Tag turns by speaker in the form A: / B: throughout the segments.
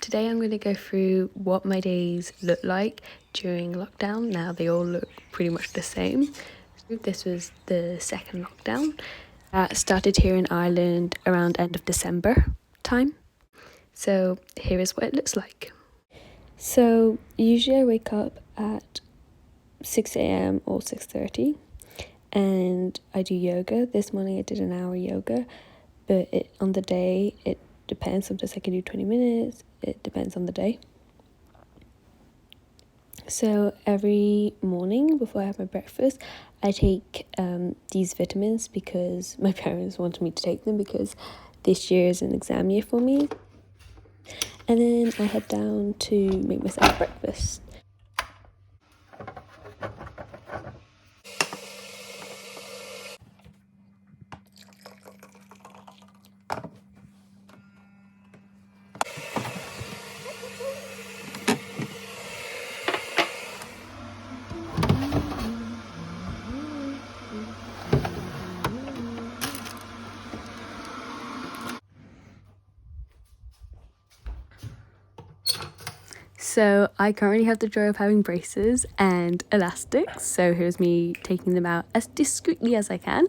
A: Today I'm going to go through what my days look like during lockdown. Now they all look pretty much the same. This was the second lockdown. Started here in Ireland around end of December time. So here is what it looks like. So usually I wake up at 6 a.m. or 6:30 and I do yoga. This morning I did an hour yoga, but on the day it depends. Sometimes I can do 20 minutes. It depends on the day. So every morning before I have my breakfast, I take these vitamins because my parents wanted me to take them because this year is an exam year for me. And then I head down to make myself breakfast. So I currently have the joy of having braces and elastics. So here's me taking them out as discreetly as I can.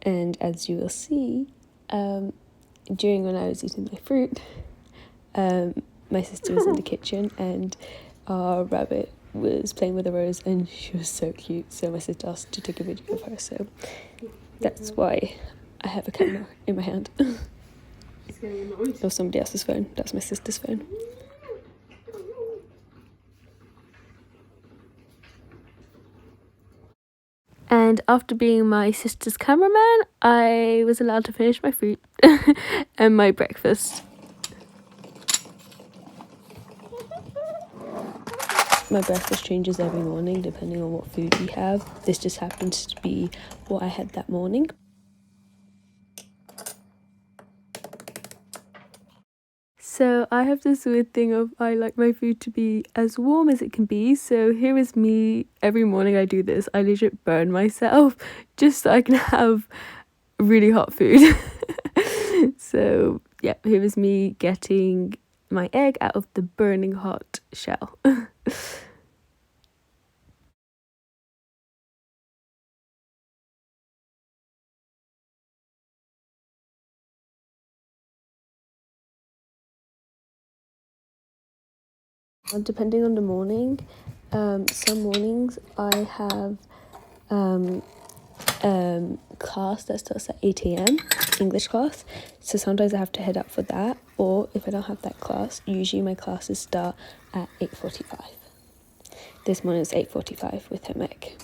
A: And as you will see, during when I was eating my fruit, my sister was in the kitchen and our rabbit was playing with a rose and she was so cute. So my sister asked to take a video of her. So that's why I have a camera in my hand. Or somebody else's phone. That's my sister's phone. And after being my sister's cameraman, I was allowed to finish my fruit and my breakfast. My breakfast changes every morning depending on what food we have. This just happens to be what I had that morning. So I have this weird thing of I like my food to be as warm as it can be. So here is me, every morning I do this. I legit burn myself just so I can have really hot food. So yeah, here is me getting my egg out of the burning hot shell. Depending on the morning, some mornings I have class that starts at 8 a.m. English class, so sometimes I have to head up for that, or if I don't have that class, usually my classes start at 8:45. This morning is 8:45 with home ec.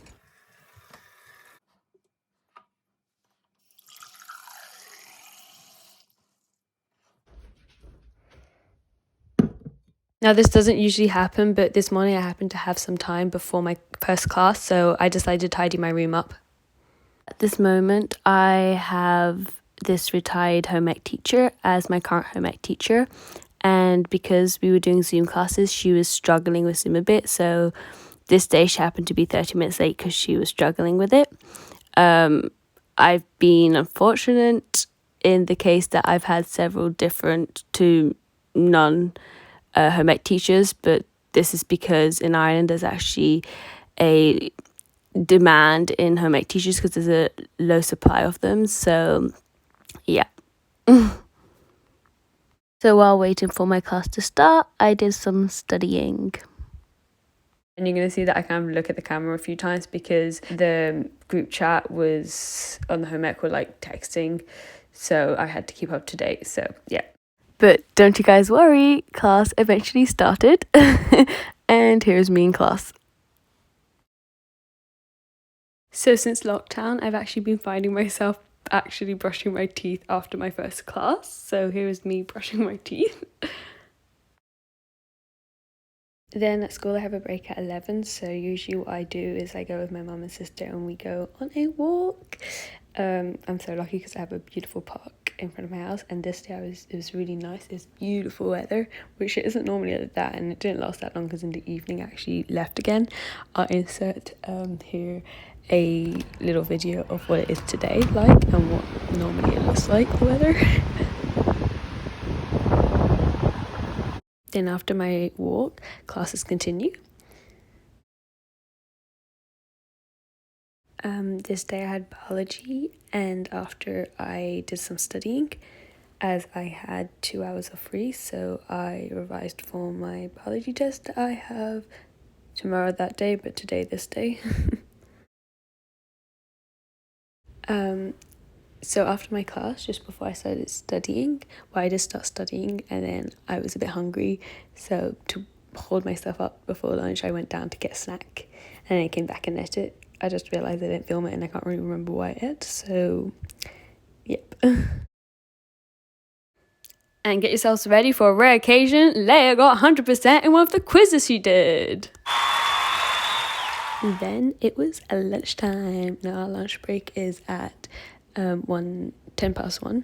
A: Now, this doesn't usually happen, but this morning I happened to have some time before my first class, so I decided to tidy my room up. At this moment, I have this retired home ec teacher as my current home ec teacher, and because we were doing Zoom classes, she was struggling with Zoom a bit, so this day she happened to be 30 minutes late because she was struggling with it. I've been unfortunate in the case that I've had several different to none home ec teachers, but this is because in Ireland there's actually a demand in home ec teachers because there's a low supply of them. So yeah. So while waiting for my class to start, I did some studying. And you're going to see that I kind of look at the camera a few times because the group chat was on the home ec were like texting, so I had to keep up to date. So yeah. But don't you guys worry, class eventually started and here's me in class. So since lockdown, I've actually been finding myself actually brushing my teeth after my first class. So here is me brushing my teeth. Then at school I have a break at 11, so usually what I do is I go with my mum and sister and we go on a walk. I'm so lucky because I have a beautiful park in front of my house, and this day it was really nice. It's beautiful weather, which it isn't normally like that, and it didn't last that long because in the evening I actually left again. I'll insert here a little video of what it is today like and what normally it looks like, the weather. Then after my walk, classes continue. This day I had biology, and after I did some studying, as I had 2 hours of free, so I revised for my biology test that I have tomorrow that day, but today this day. So after my class, just before I started studying, I did start studying, and then I was a bit hungry, so to hold myself up before lunch, I went down to get a snack, and I came back and ate it. I just realised I didn't film it, and I can't really remember what I ate, so yep. And get yourselves ready for a rare occasion. Leia got 100% in one of the quizzes she did. And then it was lunchtime. Now our lunch break is at 1:10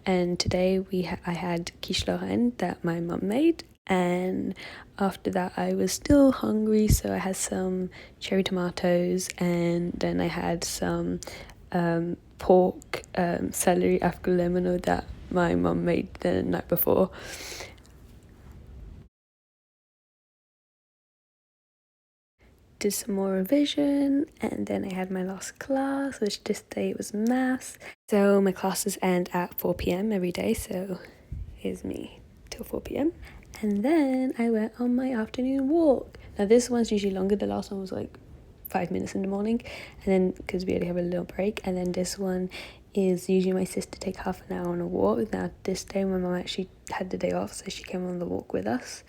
A: and today I had quiche Lorraine that my mum made, and after that I was still hungry, so I had some cherry tomatoes, and then I had some pork celery after lemon that my mum made the night before. Did some more revision, and then I had my last class, which this day was maths. So my classes end at 4 p.m. every day, so here's me till 4 p.m. And then I went on my afternoon walk. Now this one's usually longer. The last one was like 5 minutes in the morning, and then because we only have a little break, and then this one is usually my sister take half an hour on a walk. Now this day my mum actually had the day off, so she came on the walk with us,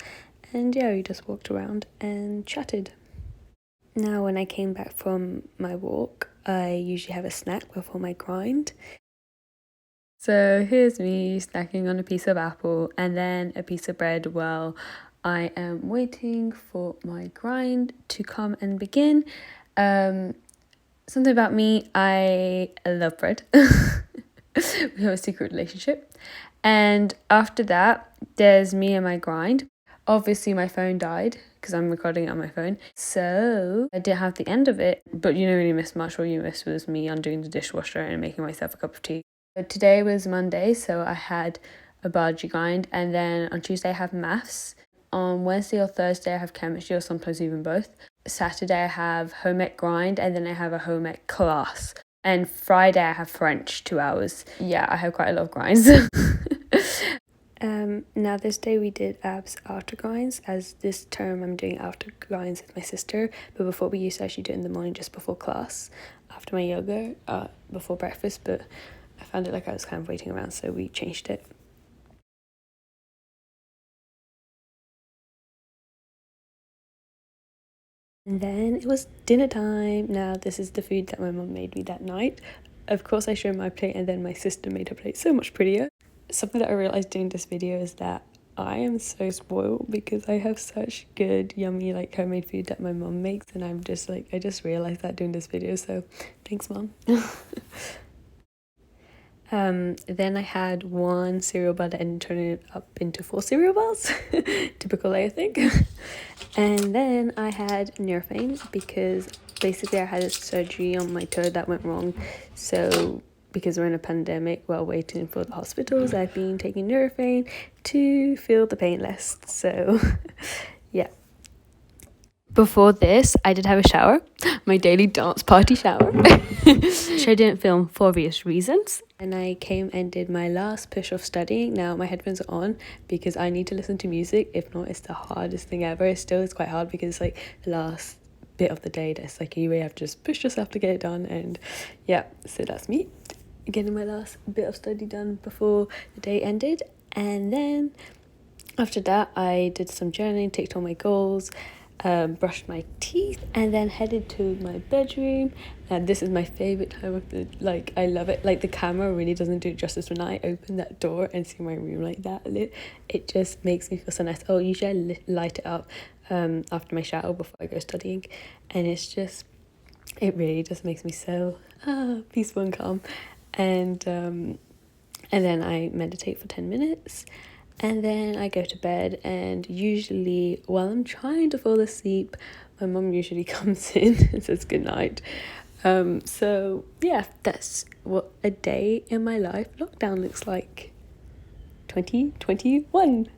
A: and yeah, we just walked around and chatted. Now when I came back from my walk, I usually have a snack before my grind. So here's me snacking on a piece of apple and then a piece of bread while I am waiting for my grind to come and begin. Something about me, I love bread. We have a secret relationship. And after that, there's me and my grind. Obviously my phone died because I'm recording it on my phone, so I didn't have the end of it, but you don't really miss much. All you miss was me undoing the dishwasher and making myself a cup of tea. But today was Monday, so I had a biology grind, and then on Tuesday I have maths. On Wednesday or Thursday I have chemistry, or sometimes even both. Saturday I have home ec grind, and then I have a home ec class. And Friday I have French, 2 hours. Yeah, I have quite a lot of grinds. Now this day we did abs after grinds, as this term I'm doing after grinds with my sister, but before we used to actually do it in the morning just before class, after my yoga, before breakfast, but I found it like I was kind of waiting around, so we changed it. And then it was dinner time. Now this is the food that my mum made me that night. Of course I showed my plate, and then my sister made her plate so much prettier. Something that I realised doing this video is that I am so spoiled because I have such good, yummy, like homemade food that my mum makes, and I'm just like, I just realised that doing this video, so thanks, Mum. Then I had one cereal bar and turned it up into 4 cereal bars. Typical, I think. And then I had Nurofen because basically I had a surgery on my toe that went wrong, so because we're in a pandemic while waiting for the hospitals, I've been taking Nurofen to feel the pain less. So yeah. Before this, I did have a shower, my daily dance party shower, which I didn't film for obvious reasons. And I came and did my last push of studying. Now my headphones are on because I need to listen to music. If not, it's the hardest thing ever. It still is quite hard because it's like the last bit of the day that's like you really have to just push yourself to get it done. And yeah, so that's me getting my last bit of study done before the day ended. And then after that I did some journaling, ticked all my goals, brushed my teeth, and then headed to my bedroom. And this is my favorite time of the, like, I love it. Like, the camera really doesn't do it justice. When I open that door and see my room like that lit, it just makes me feel so nice. Oh, usually I light it up after my shower before I go studying, and it's just, it really just makes me so peaceful and calm. And then I meditate for 10 minutes, and then I go to bed. And usually while I'm trying to fall asleep, my mum usually comes in and says goodnight. So yeah, that's what a day in my life lockdown looks like. 2021.